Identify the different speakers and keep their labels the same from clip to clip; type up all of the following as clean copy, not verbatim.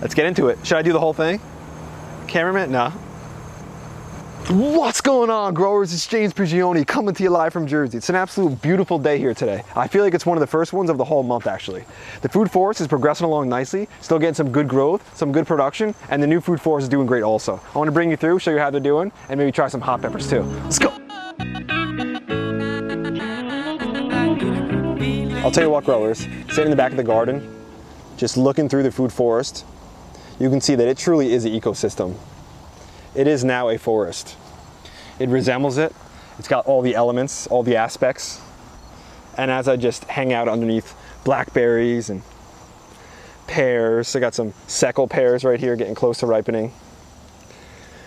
Speaker 1: Let's get into it. Should I do the whole thing? Cameraman? No. What's going on, growers? It's James Prigioni coming to you live from Jersey. It's an absolute beautiful day here today. I feel like it's one of the first ones of the whole month, actually. The food forest is progressing along nicely, still getting some good growth, some good production, and the new food forest is doing great also. I want to bring you through, show you how they're doing, and maybe try some hot peppers too. Let's go. I'll tell you what, growers, sitting in the back of the garden, just looking through the food forest, you can see that it truly is an ecosystem. It is now a forest. It resembles it. It's got all the elements, all the aspects. And as I just hang out underneath blackberries and pears, I got some Seckel pears right here getting close to ripening.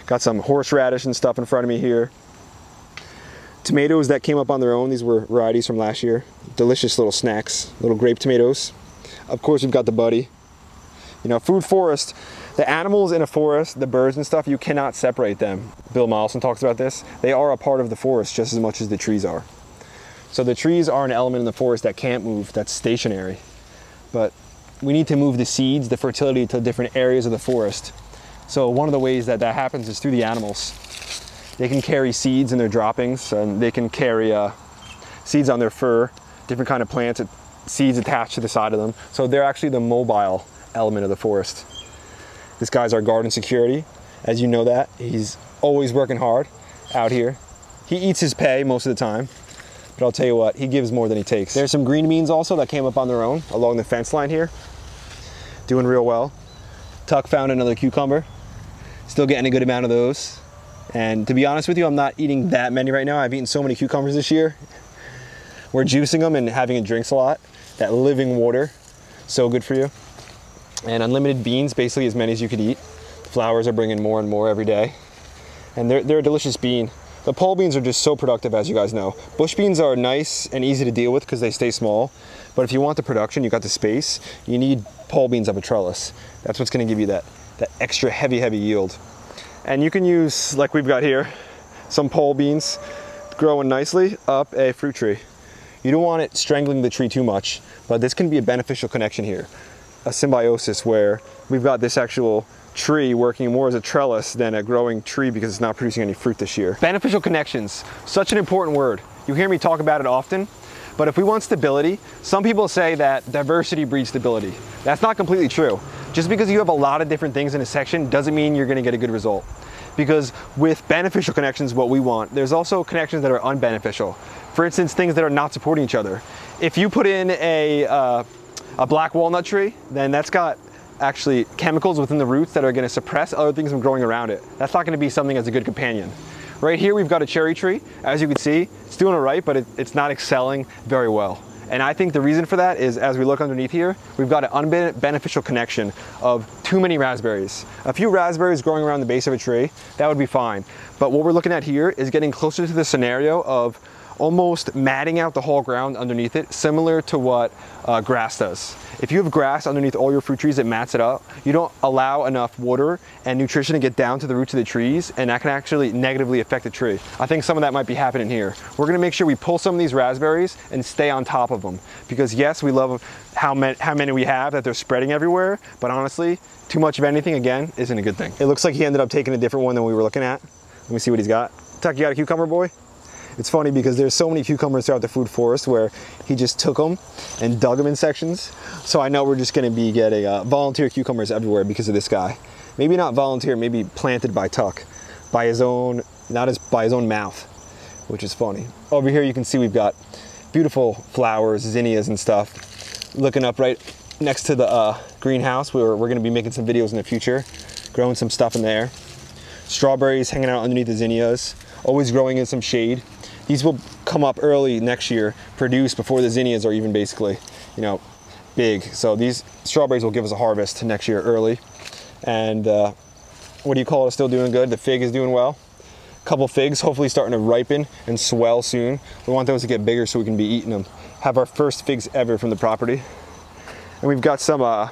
Speaker 1: Got some horseradish and stuff in front of me here. Tomatoes that came up on their own. These were varieties from last year. Delicious little snacks, little grape tomatoes. Of course, we've got the buddy. You know, food forest, the animals in a forest, the birds and stuff, you cannot separate them. Bill Mollison talks about this. They are a part of the forest just as much as the trees are. So the trees are an element in the forest that can't move, that's stationary. But we need to move the seeds, the fertility to different areas of the forest. So one of the ways that that happens is through the animals. They can carry seeds in their droppings, and they can carry seeds on their fur, different kind of plants, seeds attached to the side of them. So they're actually the mobile element of the forest. This guy's our garden security, as you know that. He's always working hard out here. He eats his pay most of the time, but I'll tell you what, he gives more than he takes. There's some green beans also that came up on their own along the fence line here. Doing real well. Tuck found another cucumber. Still getting a good amount of those. And to be honest with you, I'm not eating that many right now. I've eaten so many cucumbers this year. We're juicing them and having drinks a lot. That living water, so good for you. And unlimited beans, basically as many as you could eat. Flowers are bringing more and more every day. And they're a delicious bean. The pole beans are just so productive, as you guys know. Bush beans are nice and easy to deal with because they stay small. But if you want the production, you got the space, you need pole beans up a trellis. That's what's gonna give you that extra heavy yield. And you can use, like we've got here, some pole beans growing nicely up a fruit tree. You don't want it strangling the tree too much, but this can be a beneficial connection here. A symbiosis where we've got this actual tree working more as a trellis than a growing tree because it's not producing any fruit this year. Beneficial connections, such an important word. You hear me talk about it often, but if we want stability, some people say that diversity breeds stability. That's not completely true. Just because you have a lot of different things in a section doesn't mean you're gonna get a good result. Because with beneficial connections, what we want, there's also connections that are unbeneficial. For instance, things that are not supporting each other. If you put in a black walnut tree, then that's got actually chemicals within the roots that are gonna suppress other things from growing around it. That's not gonna be something that's a good companion. Right here, we've got a cherry tree. As you can see, it's doing all right, but it's not excelling very well. And I think the reason for that is, as we look underneath here, we've got an unbeneficial connection of too many raspberries. A few raspberries growing around the base of a tree, that would be fine. But what we're looking at here is getting closer to the scenario of almost matting out the whole ground underneath it, similar to what grass does. If you have grass underneath all your fruit trees, it mats it up. You don't allow enough water and nutrition to get down to the roots of the trees, and that can actually negatively affect the tree. I think some of that might be happening here. We're gonna make sure we pull some of these raspberries and stay on top of them. Because yes, we love how many we have, that they're spreading everywhere, but honestly, too much of anything, again, isn't a good thing. It looks like he ended up taking a different one than we were looking at. Let me see what he's got. Tuck, you got a cucumber, boy? It's funny because there's so many cucumbers throughout the food forest where he just took them and dug them in sections. So I know we're just gonna be getting volunteer cucumbers everywhere because of this guy. Maybe not volunteer, maybe planted by Tuck, by his own, by his own mouth, which is funny. Over here you can see we've got beautiful flowers, zinnias and stuff. Looking up right next to the greenhouse where we're gonna be making some videos in the future, growing some stuff in there. Strawberries hanging out underneath the zinnias, always growing in some shade. These will come up early next year, produce before the zinnias are even basically, you know, big. So these strawberries will give us a harvest next year early. And what do you call it, still doing good? The fig is doing well. Couple figs, hopefully starting to ripen and swell soon. We want those to get bigger so we can be eating them. Have our first figs ever from the property. And we've got some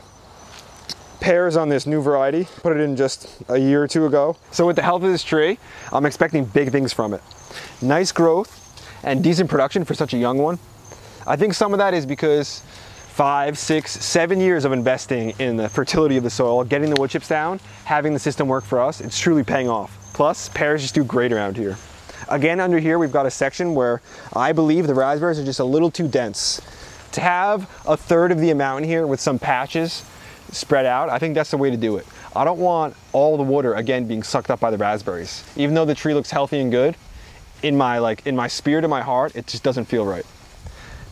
Speaker 1: pears on this new variety. Put it in just a year or two ago. So with the health of this tree, I'm expecting big things from it. Nice growth and decent production for such a young one. I think some of that is because 5, 6, 7 years of investing in the fertility of the soil, getting the wood chips down, having the system work for us, it's truly paying off. Plus, pears just do great around here. Again, under here, we've got a section where I believe the raspberries are just a little too dense. To have a third of the amount in here with some patches spread out, I think that's the way to do it. I don't want all the water, again, being sucked up by the raspberries. Even though the tree looks healthy and good, in my spirit, in my heart, it just doesn't feel right.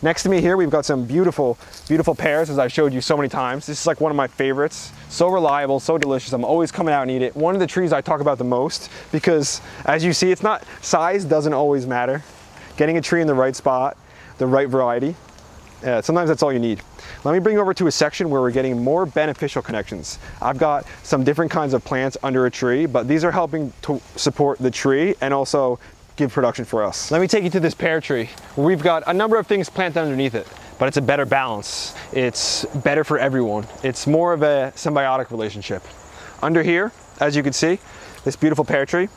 Speaker 1: Next to me here, we've got some beautiful, beautiful pears, as I've showed you so many times. This is like one of my favorites. So reliable, so delicious. I'm always coming out and eat it. One of the trees I talk about the most because, as you see, it's not, size doesn't always matter. Getting a tree in the right spot, the right variety, sometimes that's all you need. Let me bring you over to a section where we're getting more beneficial connections. I've got some different kinds of plants under a tree, but these are helping to support the tree and also give production for us. Let me take you to this pear tree where we've got a number of things planted underneath it, but it's a better balance. It's better for everyone. It's more of a symbiotic relationship. Under here, as you can see, this beautiful pear tree,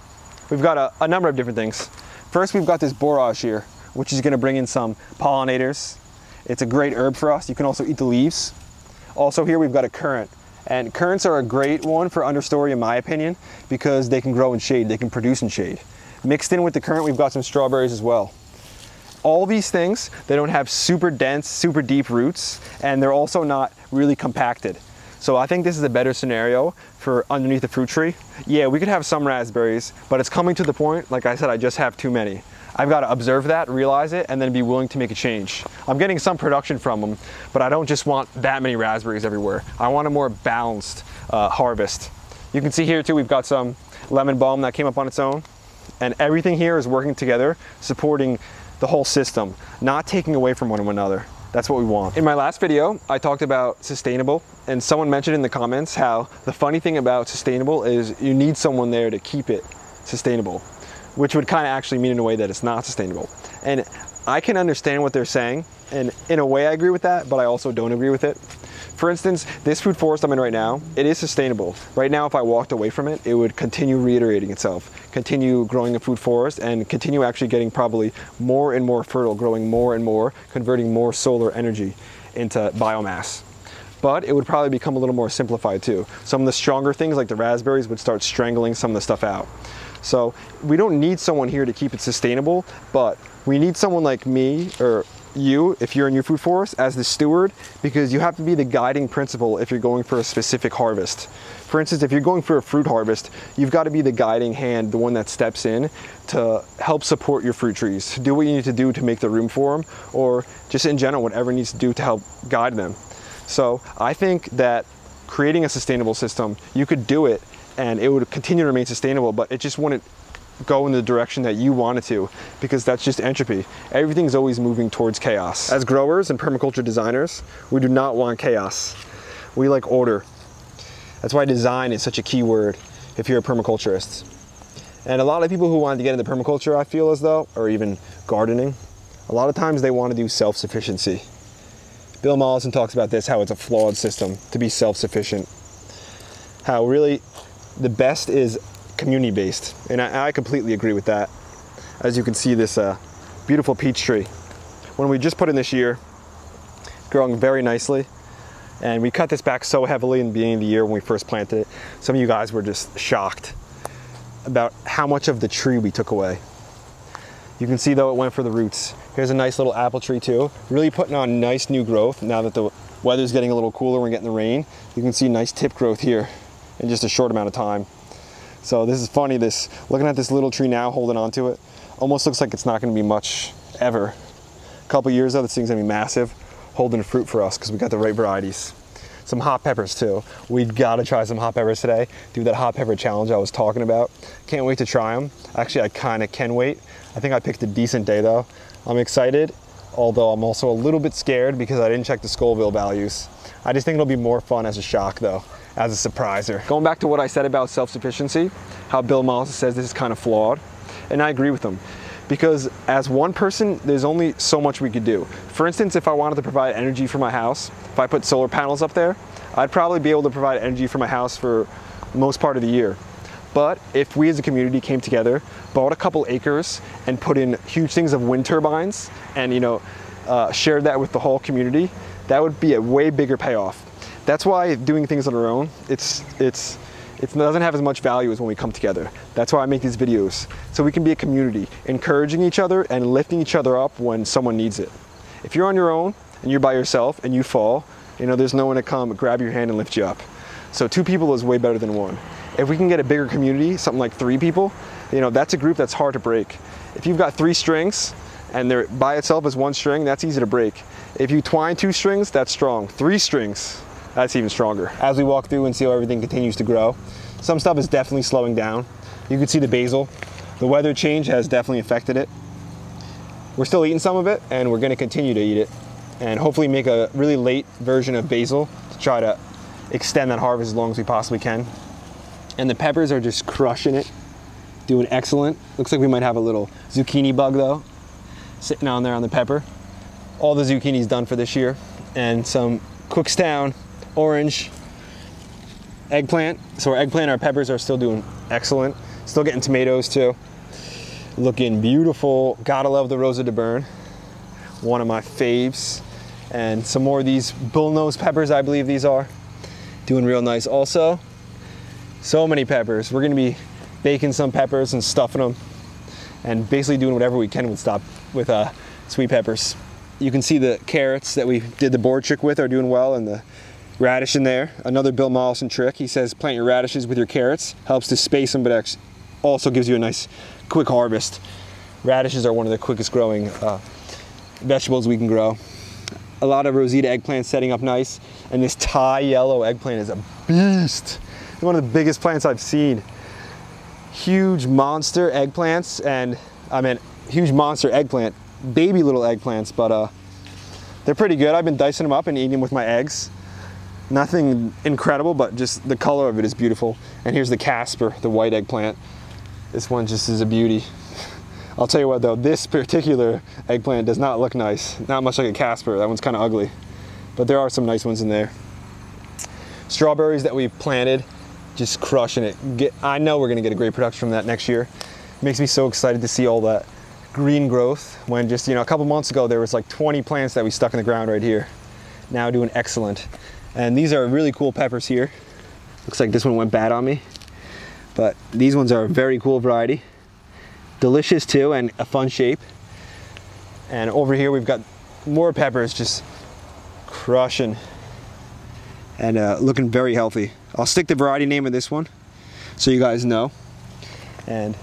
Speaker 1: we've got a number of different things. First, we've got this borage here, which is gonna bring in some pollinators. It's a great herb for us. You can also eat the leaves. Also here, we've got a currant. And currants are a great one for understory, in my opinion, because they can grow in shade, they can produce in shade. Mixed in with the currant, we've got some strawberries as well. All these things, they don't have super dense, super deep roots, and they're also not really compacted. So I think this is a better scenario for underneath the fruit tree. Yeah, we could have some raspberries, but it's coming to the point, like I said, I just have too many. I've got to observe that, realize it, and then be willing to make a change. I'm getting some production from them, but I don't just want that many raspberries everywhere. I want a more balanced harvest. You can see here too, we've got some lemon balm that came up on its own. And everything here is working together, supporting the whole system, not taking away from one another. That's what we want. In my last video, I talked about sustainable, and someone mentioned in the comments how the funny thing about sustainable is you need someone there to keep it sustainable, which would kind of actually mean in a way that it's not sustainable. And I can understand what they're saying, and in a way I agree with that, but I also don't agree with it. For instance, this food forest I'm in right now, it is sustainable. Right now, if I walked away from it, it would continue reiterating itself, continue growing a food forest, and continue actually getting probably more and more fertile, growing more and more, converting more solar energy into biomass. But it would probably become a little more simplified too. Some of the stronger things like the raspberries would start strangling some of the stuff out. So we don't need someone here to keep it sustainable, but we need someone like me or you, if you're in your food forest, as the steward, because you have to be the guiding principle if you're going for a specific harvest. For instance, if you're going for a fruit harvest, you've got to be the guiding hand, the one that steps in to help support your fruit trees, do what you need to do to make the room for them, or just in general, whatever needs to do to help guide them. So I think that creating a sustainable system, you could do it and it would continue to remain sustainable, but it just wouldn't go in the direction that you want it to, because that's just entropy. Everything's always moving towards chaos. As growers and permaculture designers, we do not want chaos. We like order. That's why design is such a key word if you're a permaculturist. And a lot of people who want to get into permaculture, I feel as though, or even gardening, a lot of times they want to do self-sufficiency. Bill Mollison talks about this, how it's a flawed system to be self-sufficient. How really the best is community-based, and I completely agree with that. As you can see, this beautiful peach tree, when we just put in this year, growing very nicely, and we cut this back so heavily in the beginning of the year when we first planted it. Some of you guys were just shocked about how much of the tree we took away. You can see though it went for the roots. Here's a nice little apple tree too, really putting on nice new growth now that the weather's getting a little cooler, we're getting the rain. You can see nice tip growth here in just a short amount of time. So this is funny, looking at this little tree now, holding on to it, almost looks like it's not gonna be much ever. A couple years though, this thing's gonna be massive, holding fruit for us because we got the right varieties. Some hot peppers too. We gotta try some hot peppers today. Do that hot pepper challenge I was talking about. Can't wait to try them. Actually, I kinda can wait. I think I picked a decent day though. I'm excited, although I'm also a little bit scared because I didn't check the Scoville values. I just think it'll be more fun as a shock though, as a surpriser. Going back to what I said about self-sufficiency, how Bill Mollison says this is kind of flawed, and I agree with him. Because as one person, there's only so much we could do. For instance, if I wanted to provide energy for my house, if I put solar panels up there, I'd probably be able to provide energy for my house for most part of the year. But if we as a community came together, bought a couple acres and put in huge things of wind turbines and shared that with the whole community, that would be a way bigger payoff. That's why doing things on our own, it doesn't have as much value as when we come together. That's why I make these videos, so we can be a community, encouraging each other and lifting each other up when someone needs it. If you're on your own and you're by yourself and you fall, you know, there's no one to come grab your hand and lift you up. So 2 people is way better than 1. If we can get a bigger community, something like 3 people, you know, that's a group that's hard to break. If you've got 3 strings and they're by itself as 1 string, that's easy to break. If you twine 2 strings, that's strong. 3 strings, that's even stronger. As we walk through and see how everything continues to grow, some stuff is definitely slowing down. You can see the basil. The weather change has definitely affected it. We're still eating some of it, and we're gonna continue to eat it, and hopefully make a really late version of basil to try to extend that harvest as long as we possibly can. And the peppers are just crushing it, doing excellent. Looks like we might have a little zucchini bug though, sitting on there on the pepper. All the zucchini's done for this year, and some Cookstown orange eggplant. So our eggplant, our peppers are still doing excellent. Still getting tomatoes too. Looking beautiful. Gotta love the Rosa de Bern, one of my faves. And some more of these bullnose peppers, I believe these are. Doing real nice also. So many peppers. We're gonna be baking some peppers and stuffing them and basically doing whatever we can with sweet peppers. You can see the carrots that we did the board trick with are doing well, and the radish in there. Another Bill Mollison trick. He says plant your radishes with your carrots. Helps to space them, but also gives you a nice quick harvest. Radishes are one of the quickest growing vegetables we can grow. A lot of Rosita eggplants setting up nice, and this Thai yellow eggplant is a beast. It's one of the biggest plants I've seen. Huge monster eggplants, and I mean huge monster eggplant, baby little eggplants, but they're pretty good. I've been dicing them up and eating them with my eggs. Nothing incredible, but just the color of it is beautiful. And here's the Casper, the white eggplant. This one just is a beauty. I'll tell you what though, this particular eggplant does not look nice. Not much like a Casper. That one's kind of ugly, but there are some nice ones in there. Strawberries that we planted, just crushing it. I know we're gonna get a great production from that next year. It makes me so excited to see all that green growth, when just, you know, a couple months ago there was like 20 plants that we stuck in the ground right here. Now doing excellent. And these are really cool peppers here. Looks like this one went bad on me, but these ones are a very cool variety. Delicious too, and a fun shape. And over here we've got more peppers just crushing and looking very healthy. I'll stick the variety name of this one so you guys know. And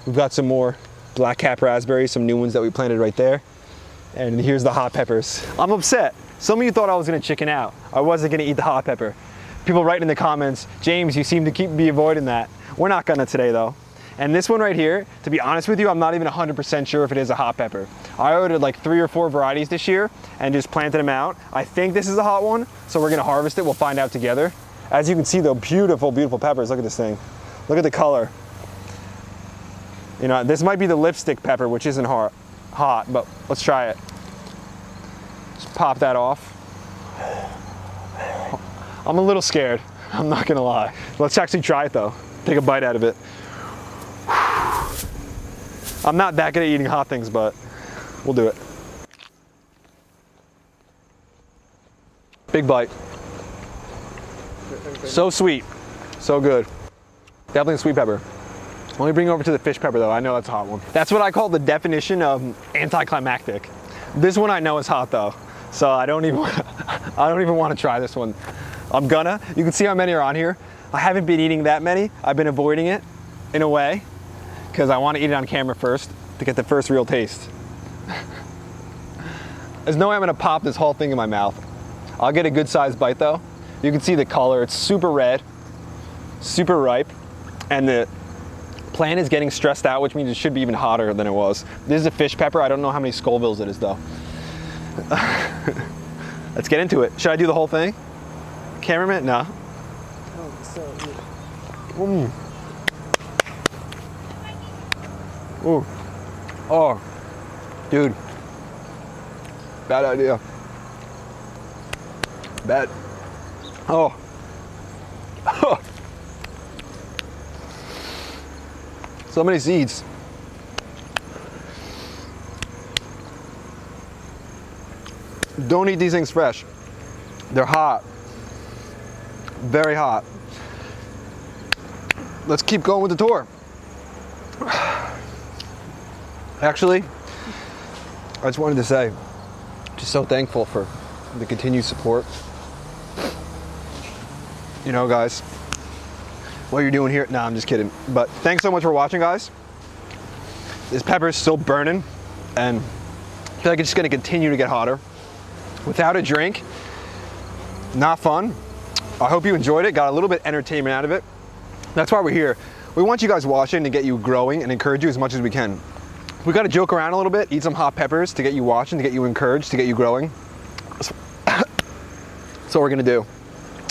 Speaker 1: we've got some more black cap raspberries, some new ones that we planted right there. And here's the hot peppers. I'm upset. Some of you thought I was gonna chicken out. I wasn't gonna eat the hot pepper. People write in the comments, James, you seem to be avoiding that. We're not gonna today though. And this one right here, to be honest with you, I'm not even 100% sure if it is a hot pepper. I ordered like 3 or 4 varieties this year and just planted them out. I think this is a hot one, so we're gonna harvest it. We'll find out together. As you can see though, beautiful, beautiful peppers. Look at this thing. Look at the color. You know, this might be the lipstick pepper, which isn't hot, but let's try it. Just pop that off. I'm a little scared, I'm not gonna lie. Let's actually try it though. Take a bite out of it. I'm not that good at eating hot things, but we'll do it. Big bite. So sweet, so good. Definitely a sweet pepper. Let me bring it over to the fish pepper though. I know that's a hot one. That's what I call the definition of anticlimactic. This one I know is hot though, so I don't even want to try this one. I'm gonna. You can see how many are on here. I haven't been eating that many. I've been avoiding it in a way because I want to eat it on camera first to get the first real taste. There's no way I'm gonna pop this whole thing in my mouth. I'll get a good sized bite though. You can see the color. It's super red, super ripe, and the plant is getting stressed out, which means it should be even hotter than it was. This is a fish pepper. I don't know how many Scovilles it is though. Let's get into it. Should I do the whole thing? Cameraman? No. Ooh. Ooh. Oh, dude. Bad idea. Bad. Oh. Oh. So many seeds. Don't eat these things fresh. They're hot. Very hot. Let's keep going with the tour. Actually, I just wanted to say, just so thankful for the continued support. You know, guys, what you're doing here, nah, I'm just kidding. But thanks so much for watching, guys. This pepper is still burning, and I feel like it's just gonna continue to get hotter. Without a drink, not fun. I hope you enjoyed it, got a little bit of entertainment out of it. That's why we're here. We want you guys watching to get you growing and encourage you as much as we can. We gotta joke around a little bit, eat some hot peppers to get you watching, to get you encouraged, to get you growing. That's what we're gonna do.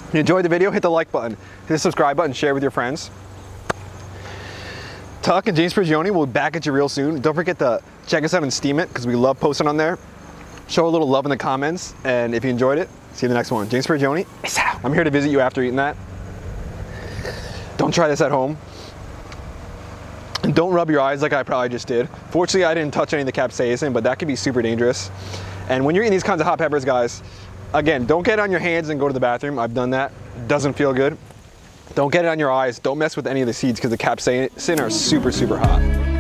Speaker 1: If you enjoyed the video, hit the like button, hit the subscribe button, share with your friends. Tuck and James Prigioni will be back at you real soon. Don't forget to check us out on Steam It, because we love posting on there. Show a little love in the comments, and if you enjoyed it, see you in the next one. James Prigioni, peace out. I'm here to visit you after eating that. Don't try this at home. And don't rub your eyes like I probably just did. Fortunately, I didn't touch any of the capsaicin, but that could be super dangerous. And when you're eating these kinds of hot peppers, guys, again, don't get it on your hands and go to the bathroom. I've done that. It doesn't feel good. Don't get it on your eyes. Don't mess with any of the seeds because the capsaicin are super, super hot.